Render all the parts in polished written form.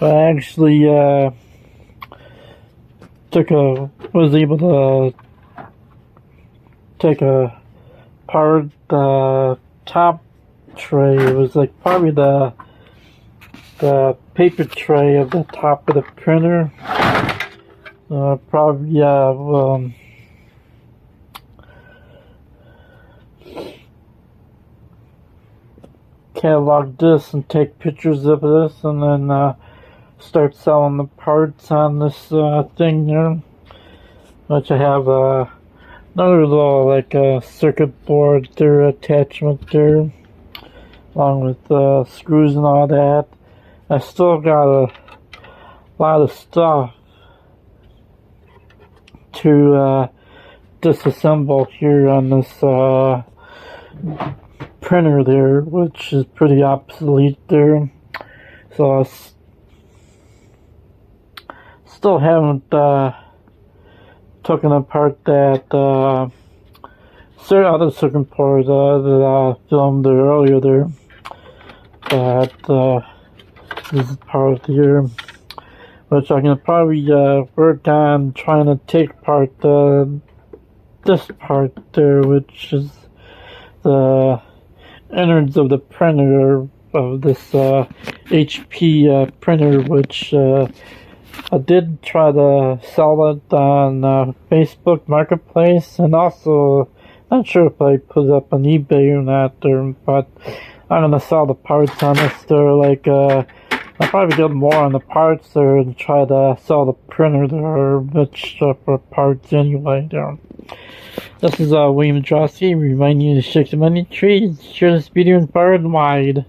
I actually was able to take apart the top tray. It was like probably the paper tray of the top of the printer. Probably catalog this and take pictures of this, and then start selling the parts on this thing there. Which I have another little like circuit board there attachment there, along with screws and all that. I still got a lot of stuff to disassemble here on this printer there, which is pretty obsolete there. So I still haven't taken apart that other circuit board that I filmed there earlier there. That this is part here, which I can probably work on trying to take apart this part there, which is the innards of the printer of this HP printer, which I did try to sell it on Facebook Marketplace, and also not sure if I put it up on eBay or not there, but I'm gonna sell the parts on this there. Like I'll probably get more on the parts there and try to sell the printer there, which for parts anyway there. This is William Drosky reminding you to shake the money trees, share this video far and wide.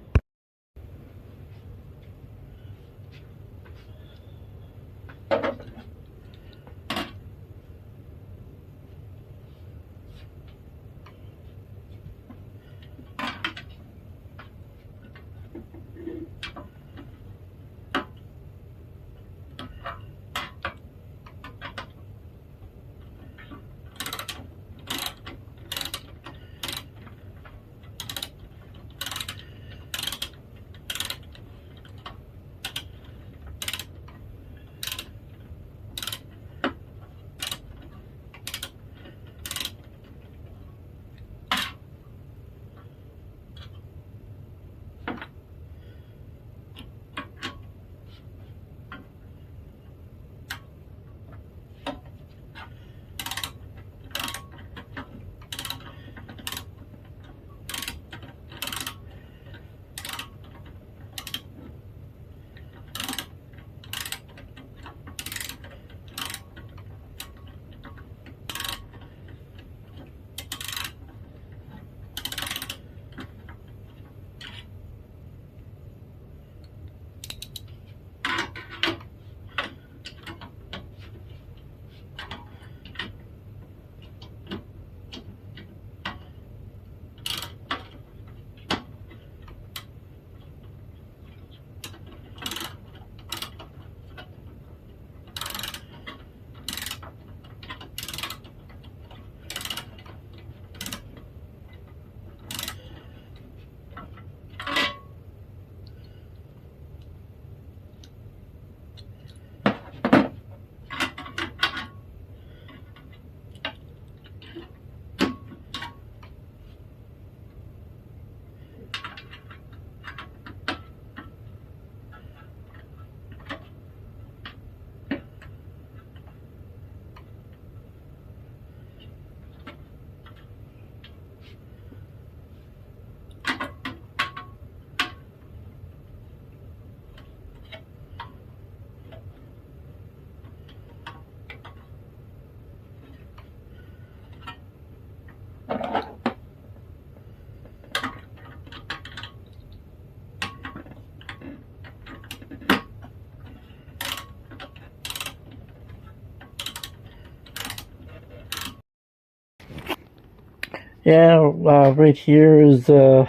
Yeah, right here is all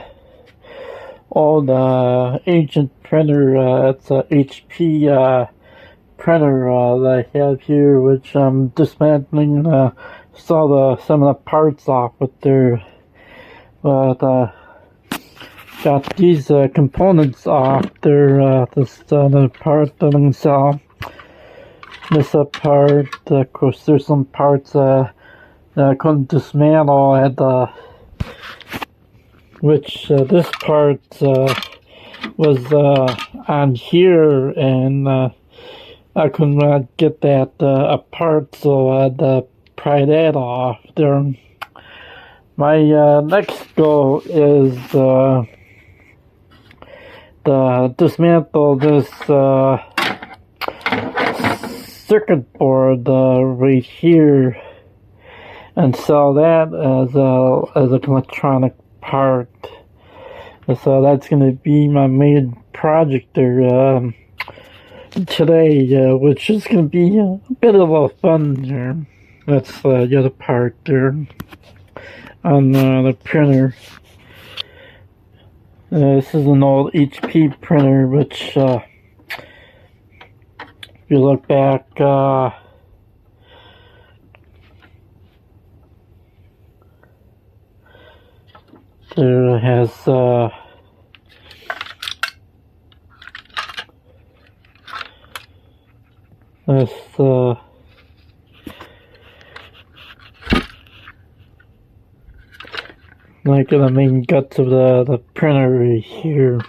the ancient printer. It's a HP printer that I have here, which I'm dismantling. Saw some of the parts off with there, but got these components off. They're this another part that I can sell. This part, of course, there's some parts that I couldn't dismantle. I had which this part was on here, and I couldn't get that apart, so I had to pry that off there. My next goal is to dismantle this circuit board right here and sell that as an electronic part. So that's going to be my main project there today, which is going to be a bit of a fun there. That's the other part there on the printer. This is an old HP printer, which if you look back, there has this like the main guts of the printer right here.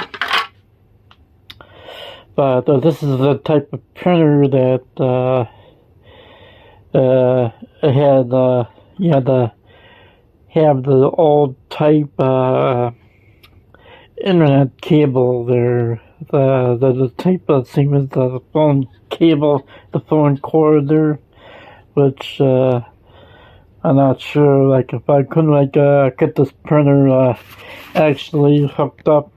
But this is the type of printer that it had you had to have the old type internet cable there, the type of same as the phone cable, the phone cord there, which I'm not sure, like, if I couldn't, get this printer, actually hooked up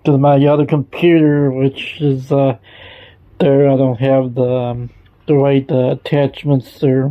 to my other computer, which is, there. I don't have the right, attachments there.